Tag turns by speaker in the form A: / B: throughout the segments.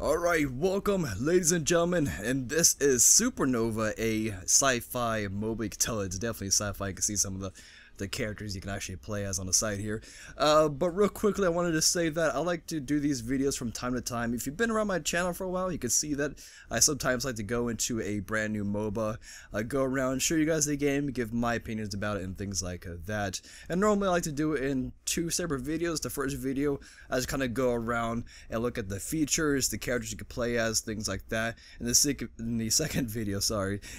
A: Alright, welcome ladies and gentlemen, and this is Supernova, a sci-fi MOBA. You can tell it's definitely sci-fi. You can see some of the characters you can actually play as on the side here. But real quickly, I wanted to say that I like to do these videos from time to time. If you've been around my channel for a while, you can see that I sometimes like to go into a brand new MOBA, go around, show you guys the game, give my opinions about it and things like that. And normally I like to do it in two separate videos. The first video, I just kind of go around and look at the features, the characters you can play as, things like that. And the second video,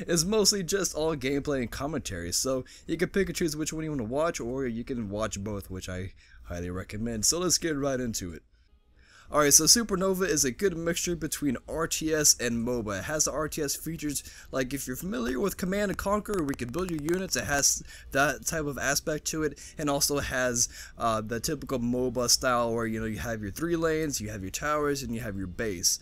A: is mostly just all gameplay and commentary. So you can pick and choose which one you want to watch, or you can watch both, which I highly recommend. So let's get right into it. Alright, so Supernova is a good mixture between RTS and MOBA. It has the RTS features, like if you're familiar with Command & Conquer, we can build your units. It has that type of aspect to it, and also has the typical MOBA style where, you have your 3 lanes, you have your towers, and you have your base.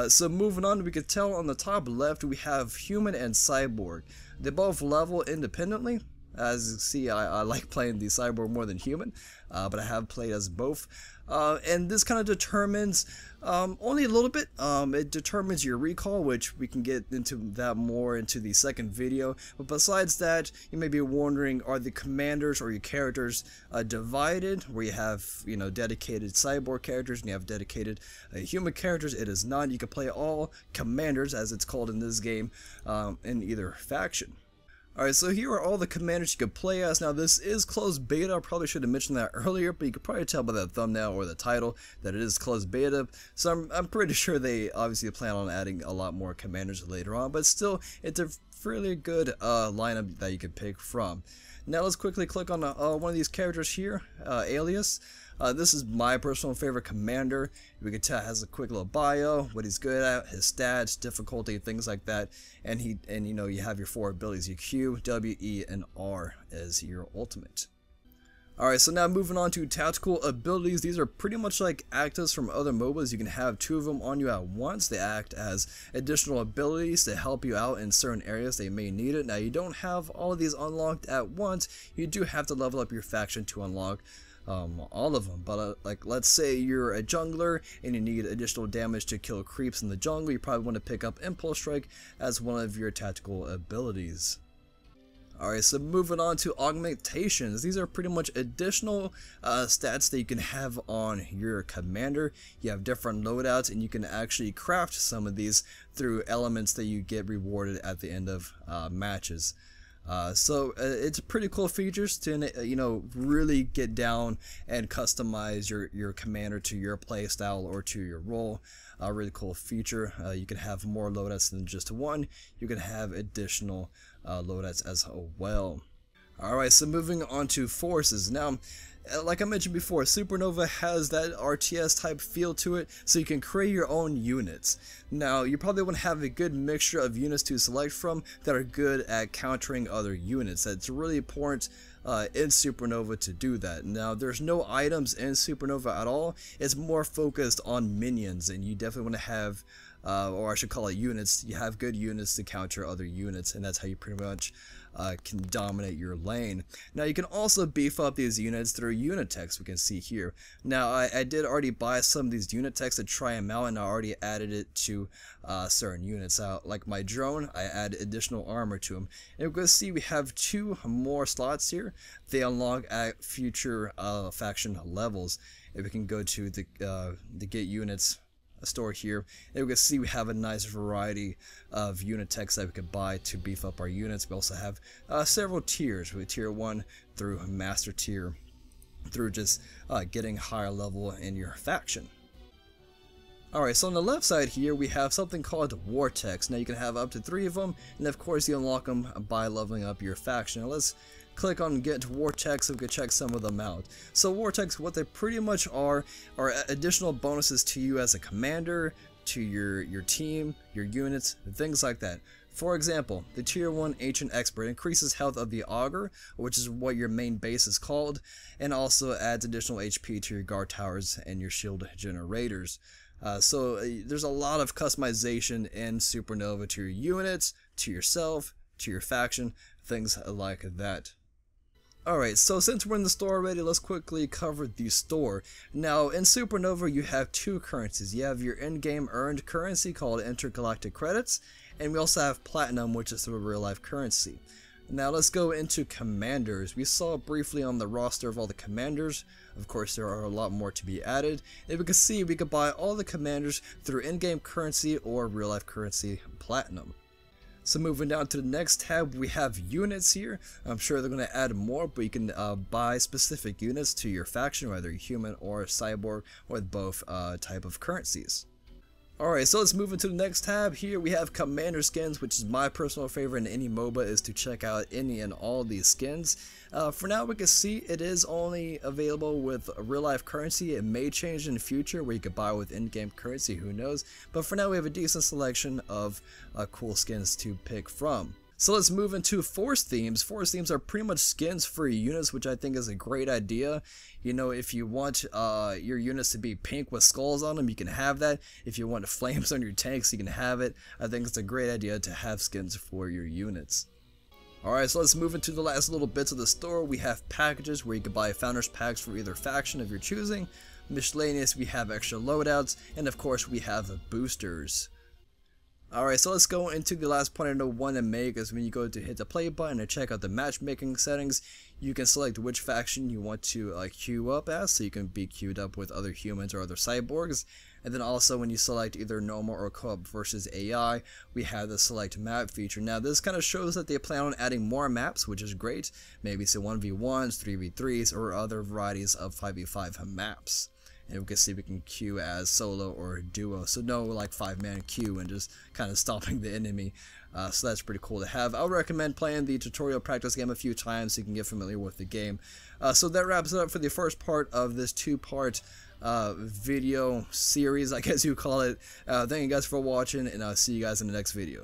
A: So moving on, we can tell on the top left we have human and cyborg. They both level independently. As you see, I like playing the cyborg more than human, but I have played as both. And this kind of determines, only a little bit, it determines your recall, which we can get into that more into the second video. But besides that, you may be wondering, are the commanders or your characters divided, where you have, dedicated cyborg characters and you have dedicated human characters? It is not. You can play all commanders, as it's called in this game, in either faction. Alright, so here are all the commanders you can play as. Now this is closed beta. I probably should have mentioned that earlier, but you could probably tell by that thumbnail or the title that it is closed beta. So I'm pretty sure they obviously plan on adding a lot more commanders later on, but still, it's a fairly good lineup that you can pick from. Now let's quickly click on one of these characters here, Alias. This is my personal favorite commander. We can tell it has a quick little bio, what he's good at, his stats, difficulty, things like that. And you have your 4 abilities, your Q, W, E, and R as your ultimate. Alright, so now moving on to tactical abilities. These are pretty much like actives from other MOBAs. You can have 2 of them on you at once. They act as additional abilities to help you out in certain areas they may need it. Now you don't have all of these unlocked at once. You do have to level up your faction to unlock all of them, but like let's say you're a jungler and you need additional damage to kill creeps in the jungle, you probably want to pick up Impulse Strike as one of your tactical abilities. Alright, so moving on to Augmentations. These are pretty much additional stats that you can have on your commander. You have different loadouts, and you can actually craft some of these through elements that you get rewarded at the end of matches. So it's pretty cool features to really get down and customize your commander to your playstyle or to your role. Really cool feature. You can have more loadouts than just one. You can have additional loadouts as well. Alright, so moving on to forces. Now, like I mentioned before, Supernova has that RTS type feel to it, so you can create your own units. Now, you probably want to have a good mixture of units to select from that are good at countering other units. That's really important in Supernova to do that. Now, there's no items in Supernova at all. It's more focused on minions, and you definitely want to have, or I should call it units. You have good units to counter other units, and that's how you pretty much can dominate your lane. Now you can also beef up these units through unit text, we can see here. Now I did already buy some of these unit texts to try them out, and I already added it to certain units. Like my drone, I add additional armor to them. And we can see we have 2 more slots here. They unlock at future faction levels. If we can go to the get units store here, and we can see we have a nice variety of unit text that we could buy to beef up our units. We also have several tiers, with tier 1 through master tier, through just getting higher level in your faction. Alright, so on the left side here we have something called Vortex. Now you can have up to 3 of them, and of course you unlock them by leveling up your faction. Now let's click on Get Vortex so we can check some of them out. So Vortex, what they pretty much are additional bonuses to you as a commander, to your team, your units, things like that. For example, the tier 1 Ancient Expert increases health of the Augur, which is what your main base is called, and also adds additional HP to your guard towers and your shield generators. So there's a lot of customization in Supernova to your units, to yourself, to your faction, things like that. Alright, so since we're in the store already, let's quickly cover the store. Now, in Supernova, you have two currencies. You have your in-game earned currency called intergalactic credits, and we also have platinum, which is the real-life currency. Now, let's go into commanders. We saw briefly on the roster of all the commanders. Of course, there are a lot more to be added. And we can see we could buy all the commanders through in-game currency or real-life currency platinum. So moving down to the next tab, we have units here. I'm sure they're going to add more, but you can buy specific units to your faction, whether human or cyborg, with both type of currencies. Alright, so let's move into the next tab. Here we have commander skins, which is my personal favorite in any MOBA, is to check out any and all these skins. For now, we can see it is only available with real life currency. It may change in the future where you could buy with in-game currency, who knows. But for now, we have a decent selection of cool skins to pick from. So let's move into force themes. Force themes are pretty much skins for your units, which I think is a great idea. You know, if you want your units to be pink with skulls on them, you can have that. If you want flames on your tanks, you can have it. I think it's a great idea to have skins for your units. Alright, so let's move into the last little bits of the store. We have packages where you can buy founders packs for either faction of your choosing. Miscellaneous, we have extra loadouts, and of course we have boosters. Alright, so let's go into the last point I want to make is when you go to hit the play button and check out the matchmaking settings, you can select which faction you want to queue up as, so you can be queued up with other humans or other cyborgs. And then also when you select either normal or co-op versus AI, we have the select map feature. Now this kind of shows that they plan on adding more maps, which is great. Maybe some 1v1s, 3v3s, or other varieties of 5v5 maps. And we can see we can queue as solo or duo, so no like 5-man queue and just kind of stopping the enemy. So that's pretty cool to have. I would recommend playing the tutorial practice game a few times so you can get familiar with the game. So that wraps it up for the first part of this two-part video series, I guess you call it. Thank you guys for watching, and I'll see you guys in the next video.